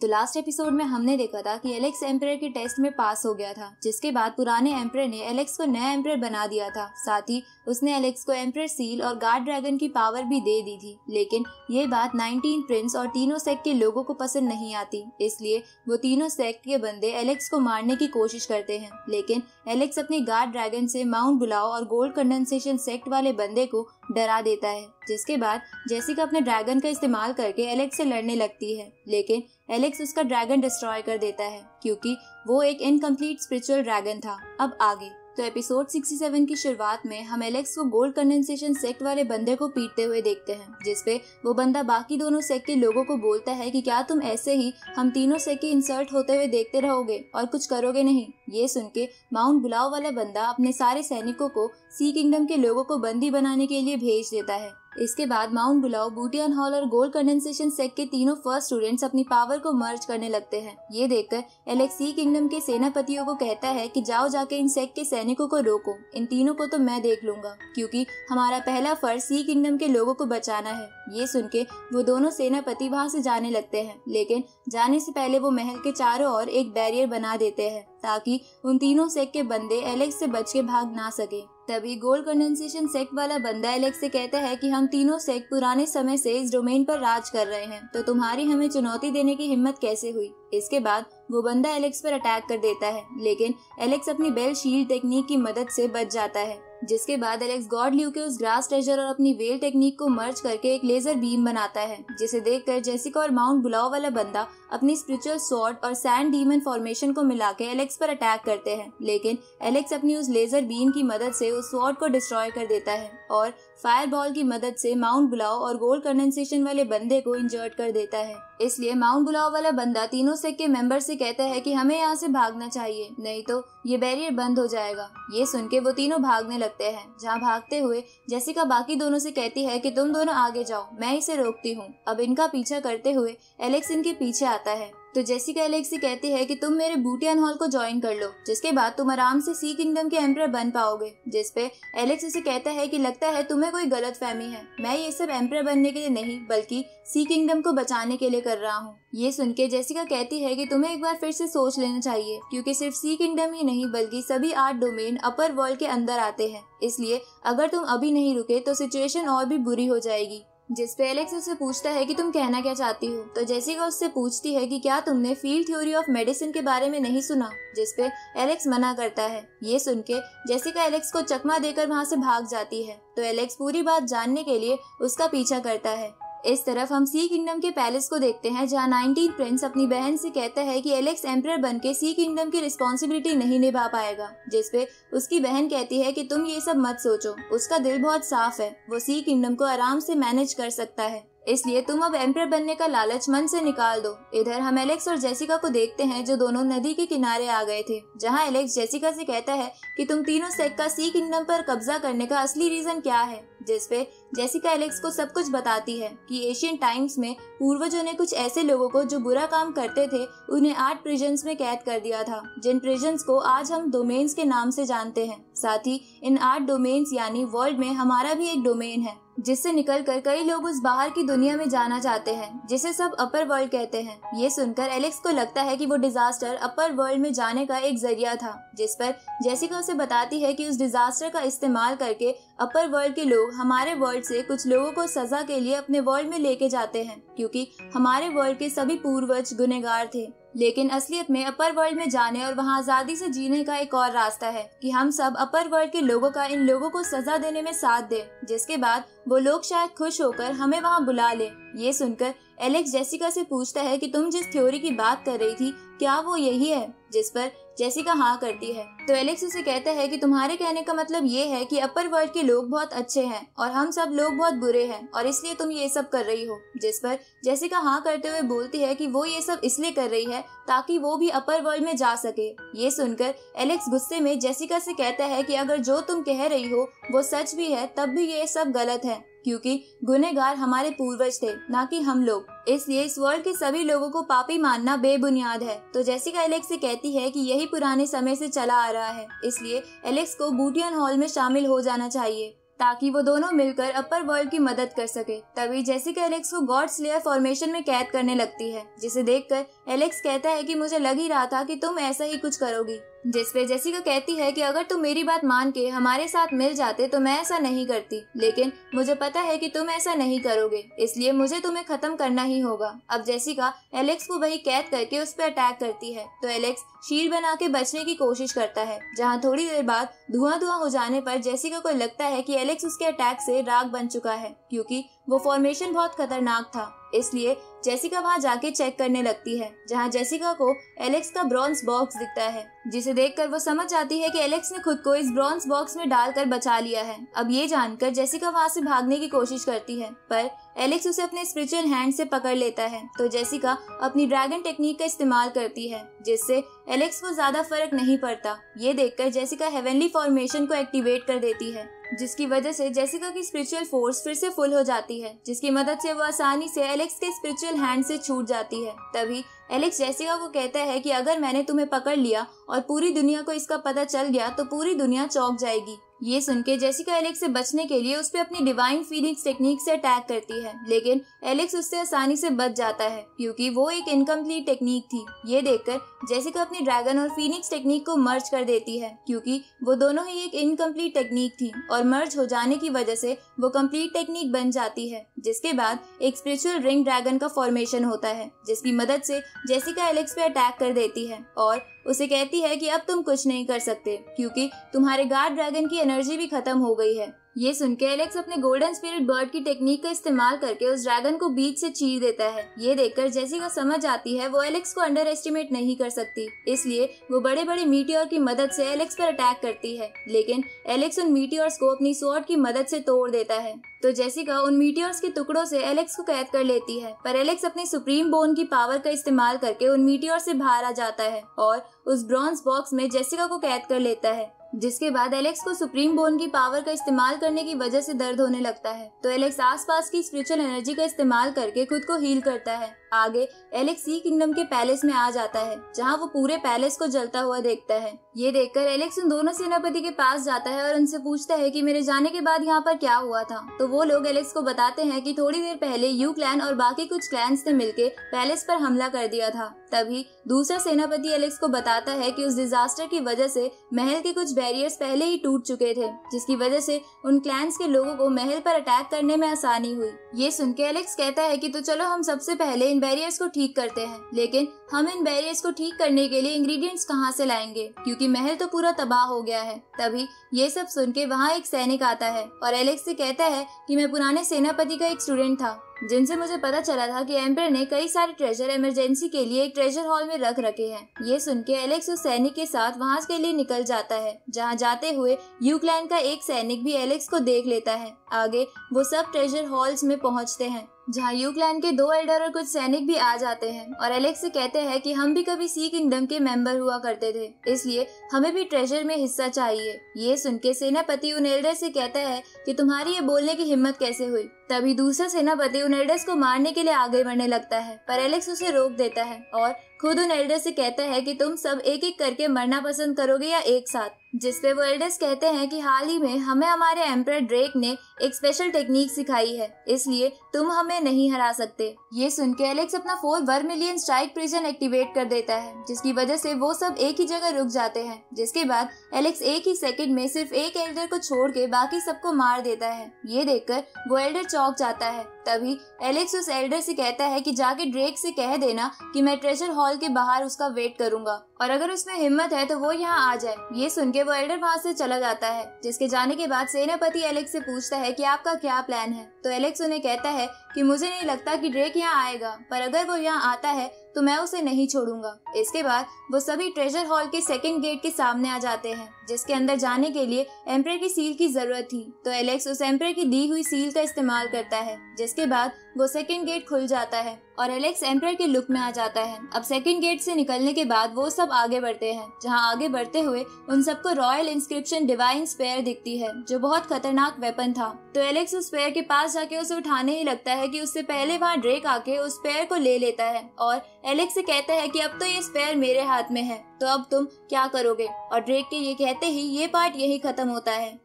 तो last episode में हमने देखा था कि एलेक्स एम्परर के टेस्ट में पास हो गया था, जिसके बाद पुराने एम्परर ने एलेक्स को नया एम्परर बना दिया था। साथ ही उसने एलेक्स को एम्परर सील और गार्ड ड्रैगन की पावर भी दे दी थी। लेकिन ये बात 19 प्रिंस और तीनों सेक्ट के लोगों को पसंद नहीं आती, इसलिए वो तीनों सेक्ट के बंदे एलेक्स को मारने की कोशिश करते हैं। लेकिन एलेक्स अपनी गार्ड ड्रैगन से माउंट बुलाओ और गोल्ड कंडेंसेशन सेक्ट वाले बंदे को डरा देता है, जिसके बाद जेसिका अपने ड्रैगन का इस्तेमाल करके एलेक्स से लड़ने लगती है। लेकिन एलेक्स उसका ड्रैगन डिस्ट्रॉय कर देता है, क्योंकि वो एक इनकम्प्लीट स्पिरिचुअल ड्रैगन था। अब आगे तो एपिसोड 67 की शुरुआत में हम एलेक्स को गोल्ड कंडेंसेशन सेक्ट वाले बंदे को पीटते हुए देखते हैं, जिसपे वो बंदा बाकी दोनों सेक्ट के लोगों को बोलता है कि क्या तुम ऐसे ही हम तीनों सेक्ट के इंसल्ट होते हुए देखते रहोगे और कुछ करोगे नहीं। ये सुन के माउंट बुलाओ वाला बंदा अपने सारे सैनिकों को सी किंगडम के लोगों को बंदी बनाने के लिए भेज देता है। इसके बाद माउंट बुलाओ, बूटियन हॉल और गोल्ड कंडेंसेशन सेक्ट के तीनों फर्स्ट स्टूडेंट्स अपनी पावर को मर्ज करने लगते हैं। ये देखकर एलेक्स सी किंगडम के सेनापतियों को कहता है कि जाओ जाके इन सेक्ट के सैनिकों को रोको, इन तीनों को तो मैं देख लूंगा, क्योंकि हमारा पहला फर्ज सी किंगडम के लोगों को बचाना है। ये सुन के वो दोनों सेनापति वहाँ से जाने लगते हैं, लेकिन जाने से पहले वो महल के चारों ओर एक बैरियर बना देते हैं ताकि उन तीनों सेक्ट के बंदे एलेक्स से बच के भाग ना सके। तभी गोल्ड कंडेंसेशन सेक्ट वाला बंदा एलेक्स से कहता है कि हम तीनों सेक्ट पुराने समय से इस डोमेन पर राज कर रहे हैं, तो तुम्हारी हमें चुनौती देने की हिम्मत कैसे हुई। इसके बाद वो बंदा एलेक्स पर अटैक कर देता है, लेकिन एलेक्स अपनी बेल शील्ड टेक्निक की मदद से बच जाता है। जिसके बाद एलेक्स गॉड ल्यू के उस ग्रास ट्रेजर और अपनी वेल टेक्निक को मर्ज करके एक लेजर बीम बनाता है, जिसे देखकर जेसिका और माउंट बुलाओ वाला बंदा अपनी स्पिरिचुअल स्वॉर्ड और सैंड डीमन फॉर्मेशन को मिला के एलेक्स पर अटैक करते हैं। लेकिन एलेक्स अपनी उस लेजर बीम की मदद से उस स्वॉर्ड को डिस्ट्रॉय कर देता है और फायर बॉल की मदद से माउंट बुलाओ और गोल्ड कंडेंसेशन वाले बंदे को इंजर्ड कर देता है। इसलिए माउंट बुलाओ वाला बंदा तीनों सेक्ट के मेंबर से कहता है कि हमें यहाँ से भागना चाहिए, नहीं तो ये बैरियर बंद हो जाएगा। ये सुन के वो तीनों भागने लगते हैं, जहाँ भागते हुए जेसिका बाकी दोनों से कहती है कि तुम दोनों आगे जाओ, मैं इसे रोकती हूँ। अब इनका पीछा करते हुए एलेक्स इनके पीछे आता है, तो जेसिका एलेक्स से कहती है कि तुम मेरे बूटियन हॉल को ज्वाइन कर लो, जिसके बाद तुम आराम से सी किंगडम के एम्परर बन पाओगे। जिसपे एलेक्स उसे कहता है कि लगता है तुम्हें कोई गलतफहमी है, मैं ये सब एम्परर बनने के लिए नहीं बल्कि सी किंगडम को बचाने के लिए कर रहा हूँ। ये सुन के जेसिका कहती है कि तुम्हें एक बार फिर से सोच लेना चाहिए, क्योंकि सिर्फ सी किंगडम ही नहीं बल्कि सभी 8 डोमेन अपर वर्ल्ड के अंदर आते हैं, इसलिए अगर तुम अभी नहीं रुके तो सिचुएशन और भी बुरी हो जाएगी। जिसपे एलेक्स उससे पूछता है कि तुम कहना क्या चाहती हो, तो जेसिका उससे पूछती है कि क्या तुमने फील्ड थ्योरी ऑफ मेडिसिन के बारे में नहीं सुना, जिसपे एलेक्स मना करता है। ये सुन के जेसिका एलेक्स को चकमा देकर वहाँ से भाग जाती है, तो एलेक्स पूरी बात जानने के लिए उसका पीछा करता है। इस तरफ हम सी किंगडम के पैलेस को देखते हैं, जहाँ 19 प्रिंस अपनी बहन से कहता है कि एलेक्स एम्परर बनके सी किंगडम की रिस्पॉन्सिबिलिटी नहीं निभा पाएगा। जिसपे उसकी बहन कहती है कि तुम ये सब मत सोचो, उसका दिल बहुत साफ है, वो सी किंगडम को आराम से मैनेज कर सकता है, इसलिए तुम अब एम्परर बनने का लालच मन से निकाल दो। इधर हम एलेक्स और जेसिका को देखते हैं, जो दोनों नदी के किनारे आ गए थे, जहां एलेक्स जेसिका से कहता है कि तुम तीनों सेक्ट का सी किंगडम पर कब्जा करने का असली रीजन क्या है। जिसपे जेसिका एलेक्स को सब कुछ बताती है कि एशियन टाइम्स में पूर्वजों ने कुछ ऐसे लोगों को जो बुरा काम करते थे उन्हें 8 प्रिजन्स में कैद कर दिया था, जिन प्रिजन्स को आज हम डोमेन्स के नाम से जानते हैं। साथ ही इन 8 डोमेन्स यानी वर्ल्ड में हमारा भी एक डोमेन है, जिससे निकलकर कई लोग उस बाहर की दुनिया में जाना चाहते हैं, जिसे सब अपर वर्ल्ड कहते हैं। ये सुनकर एलेक्स को लगता है कि वो डिजास्टर अपर वर्ल्ड में जाने का एक जरिया था, जिस पर जेसिका उसे बताती है कि उस डिजास्टर का इस्तेमाल करके अपर वर्ल्ड के लोग हमारे वर्ल्ड से कुछ लोगों को सजा के लिए अपने वर्ल्ड में लेके जाते हैं, क्योंकि हमारे वर्ल्ड के सभी पूर्वज गुनहगार थे। लेकिन असलियत में अपर वर्ल्ड में जाने और वहाँ आजादी से जीने का एक और रास्ता है कि हम सब अपर वर्ल्ड के लोगों का इन लोगों को सजा देने में साथ दें, जिसके बाद वो लोग शायद खुश होकर हमें वहाँ बुला ले। ये सुनकर एलेक्स जेसिका से पूछता है कि तुम जिस थ्योरी की बात कर रही थी क्या वो यही है, जिस पर जेसिका हाँ करती है। तो एलेक्स उसे कहता है कि तुम्हारे कहने का मतलब ये है कि अपर वर्ल्ड के लोग बहुत अच्छे हैं और हम सब लोग बहुत बुरे हैं और इसलिए तुम ये सब कर रही हो। जिस पर जेसिका हाँ करते हुए बोलती है कि वो ये सब इसलिए कर रही है ताकि वो भी अपर वर्ल्ड में जा सके। ये सुनकर एलेक्स गुस्से में जेसिका से कहता है कि अगर जो तुम कह रही हो वो सच भी है तब भी ये सब गलत है, क्योंकि गुनहगार हमारे पूर्वज थे ना कि हम लोग, इसलिए इस वर्ल्ड के सभी लोगों को पापी मानना बेबुनियाद है। तो जेसिका एलेक्स से कहती है कि यही पुराने समय से चला आ रहा है, इसलिए एलेक्स को बूटियन हॉल में शामिल हो जाना चाहिए। ताकि वो दोनों मिलकर अपर वर्ल्ड की मदद कर सके। तभी जेसिका एलेक्स को गॉड स्लेयर फॉर्मेशन में कैद करने लगती है, जिसे देखकर एलेक्स कहता है कि मुझे लग ही रहा था कि तुम ऐसा ही कुछ करोगी। जिसपे जेसिका कहती है कि अगर तुम मेरी बात मान के हमारे साथ मिल जाते तो मैं ऐसा नहीं करती, लेकिन मुझे पता है कि तुम ऐसा नहीं करोगे, इसलिए मुझे तुम्हें खत्म करना ही होगा। अब जेसिका एलेक्स को वही कैद करके उस पर अटैक करती है, तो एलेक्स शील्ड बना के बचने की कोशिश करता है, जहाँ थोड़ी देर बाद धुआं हो जाने पर जेसिका को लगता है कि एलेक्स उसके अटैक से राख बन चुका है, क्योंकि वो फॉर्मेशन बहुत खतरनाक था। इसलिए जेसिका वहां जाके चेक करने लगती है, जहां जेसिका को एलेक्स का ब्रॉन्ज बॉक्स दिखता है, जिसे देखकर वो समझ जाती है कि एलेक्स ने खुद को इस ब्रॉन्ज बॉक्स में डालकर बचा लिया है। अब ये जानकर जेसिका वहां से भागने की कोशिश करती है, पर एलेक्स उसे अपने स्पिरिचुअल हैंड से पकड़ लेता है। तो जेसिका अपनी ड्रैगन टेक्निक का इस्तेमाल करती है, जिससे एलेक्स को ज्यादा फर्क नहीं पड़ता। ये देखकर जेसिका हेवनली फॉर्मेशन को एक्टिवेट कर देती है, जिसकी वजह से जेसिका की स्पिरिचुअल फोर्स फिर से फुल हो जाती है, जिसकी मदद से वो आसानी से एलेक्स के स्पिरिचुअल हैंड से छूट जाती है। तभी एलेक्स जेसिका को कहता है कि अगर मैंने तुम्हें पकड़ लिया और पूरी दुनिया को इसका पता चल गया तो पूरी दुनिया चौंक जाएगी। ये सुन के जेसिका एलेक्स से बचने के लिए उस पे अपनी डिवाइन फीनिक्स टेक्निक से अटैक करती है, लेकिन एलेक्स उससे आसानी से बच जाता है, क्योंकि वो एक इनकम्प्लीट टेक्निक थी। ये देखकर जेसिका अपनी ड्रैगन और फीनिक्स टेक्निक को मर्ज कर देती है, क्योंकि वो दोनों ही एक इनकम्प्लीट टेक्निक थी, और मर्ज हो जाने की वजह से वो कंप्लीट टेक्निक बन जाती है। जिसके बाद एक स्पिरिचुअल रिंग ड्रैगन का फॉर्मेशन होता है, जिसकी मदद से जेसिका एलेक्स पे अटैक कर देती है और उसे कहती है कि अब तुम कुछ नहीं कर सकते, क्योंकि तुम्हारे गार्ड ड्रैगन की एनर्जी भी खत्म हो गई है। ये सुनके एलेक्स अपने गोल्डन स्पिरिट बर्ड की टेक्निक का इस्तेमाल करके उस ड्रैगन को बीच से चीर देता है। ये देखकर जेसिका समझ आती है वो एलेक्स को अंडर एस्टिमेट नहीं कर सकती, इसलिए वो बड़े बड़े मीटियोर की मदद से एलेक्स पर अटैक करती है, लेकिन एलेक्स उन मीटियोर्स को अपनी स्वॉर्ड की मदद से तोड़ देता है। तो जेसिका उन मीटियोर्स के टुकड़ों से एलेक्स को कैद कर लेती है, पर एलेक्स अपनी सुप्रीम बोन की पावर का इस्तेमाल करके उन मीटियोर से बाहर आ जाता है और उस ब्रॉन्ज बॉक्स में जेसिका को कैद कर लेता है। जिसके बाद एलेक्स को सुप्रीम बोन की पावर का इस्तेमाल करने की वजह से दर्द होने लगता है, तो एलेक्स आसपास की स्पिरिचुअल एनर्जी का इस्तेमाल करके खुद को हील करता है। आगे एलेक्स सी किंगडम के पैलेस में आ जाता है, जहां वो पूरे पैलेस को जलता हुआ देखता है। ये देखकर एलेक्स उन दोनों सेनापति के पास जाता है और उनसे पूछता है कि मेरे जाने के बाद यहाँ पर क्या हुआ था। तो वो लोग एलेक्स को बताते हैं कि थोड़ी देर पहले यू क्लैन और बाकी कुछ क्लैंस ने मिलके पैलेस पर हमला कर दिया था। तभी दूसरा सेनापति एलेक्स को बताता है कि उस डिजास्टर की वजह से महल के कुछ बैरियर्स पहले ही टूट चुके थे, जिसकी वजह से उन क्लैंस के लोगों को महल पर अटैक करने में आसानी हुई। ये सुन के एलेक्स कहता है कि तो चलो हम सबसे पहले इन बैरियर्स को ठीक करते हैं, लेकिन हम इन बैरियर्स को ठीक करने के लिए इंग्रेडिएंट्स कहाँ से लाएंगे, क्योंकि महल तो पूरा तबाह हो गया है। तभी ये सब सुन के वहाँ एक सैनिक आता है और एलेक्स से कहता है कि मैं पुराने सेनापति का एक स्टूडेंट था, जिनसे मुझे पता चला था कि एम्पर ने कई सारे ट्रेजर इमरजेंसी के लिए एक ट्रेजर हॉल में रख रखे हैं। ये सुन के एलेक्स उस सैनिक के साथ वहाँ के लिए निकल जाता है, जहाँ जाते हुए यू क्लैन का एक सैनिक भी एलेक्स को देख लेता है। आगे वो सब ट्रेजर हॉल्स में पहुँचते हैं, जहाँ यू क्लैन के 2 एल्डर और कुछ सैनिक भी आ जाते हैं और एलेक्स से कहते हैं कि हम भी कभी सी किंगडम के मेंबर हुआ करते थे, इसलिए हमें भी ट्रेजर में हिस्सा चाहिए। ये सुन के सेनापति उन एल्डर से कहता है कि तुम्हारी ये बोलने की हिम्मत कैसे हुई। तभी दूसरा सेनापति उन एल्डर्स को मारने के लिए आगे बढ़ने लगता है, पर एलेक्स उसे रोक देता है और खुद उन एल्डर्स से कहता है कि तुम सब एक एक करके मरना पसंद करोगे या एक साथ। जिसपे वो एल्डर्स कहते हैं कि हाल ही में हमें हमारे एम्परर ड्रेक ने एक स्पेशल टेक्निक सिखाई है, इसलिए तुम हमें नहीं हरा सकते। ये सुन के एलेक्स अपना 4 वर्मिलियन स्ट्राइक प्रिजन एक्टिवेट कर देता है, जिसकी वजह से वो सब एक ही जगह रुक जाते हैं। जिसके बाद एलेक्स एक ही सेकंड में सिर्फ एक एल्डर को छोड़ के बाकी सबको मार देता है। ये देखकर वो एल्डर चौंक जाता है। तभी एलेक्स उस एल्डर से कहता है कि जाके ड्रेक से कह देना कि मैं ट्रेजर हॉल के बाहर उसका वेट करूंगा, और अगर उसमें हिम्मत है तो वो यहाँ आ जाए। ये सुन के वो एल्डर वहाँ से चला जाता है। जिसके जाने के बाद सेनापति एलेक्स से पूछता है कि आपका क्या प्लान है। तो एलेक्स उन्हें कहता है कि मुझे नहीं लगता कि ड्रेक यहाँ आएगा, पर अगर वो यहाँ आता है तो मैं उसे नहीं छोड़ूंगा। इसके बाद वो सभी ट्रेजर हॉल के सेकंड गेट के सामने आ जाते हैं, जिसके अंदर जाने के लिए एम्परर की सील की जरूरत थी। तो एलेक्स उस एम्परर की दी हुई सील का इस्तेमाल करता है, जिसके बाद वो सेकंड गेट खुल जाता है और एलेक्स एम्परर के लुक में आ जाता है। अब सेकंड गेट से निकलने के बाद वो सब आगे बढ़ते हैं, जहाँ आगे बढ़ते हुए उन सबको रॉयल इंस्क्रिप्शन डिवाइन स्पेयर दिखती है, जो बहुत खतरनाक वेपन था। तो एलेक्स उस स्पेयर के पास जाके उसे उठाने ही लगता है कि उससे पहले वहाँ ड्रेक आके उस स्पेयर को ले लेता है और एलेक्स से कहता है कि अब तो ये स्पेयर मेरे हाथ में है, तो अब तुम क्या करोगे। और ड्रेक के ये कहते ही ये पार्ट यही खत्म होता है।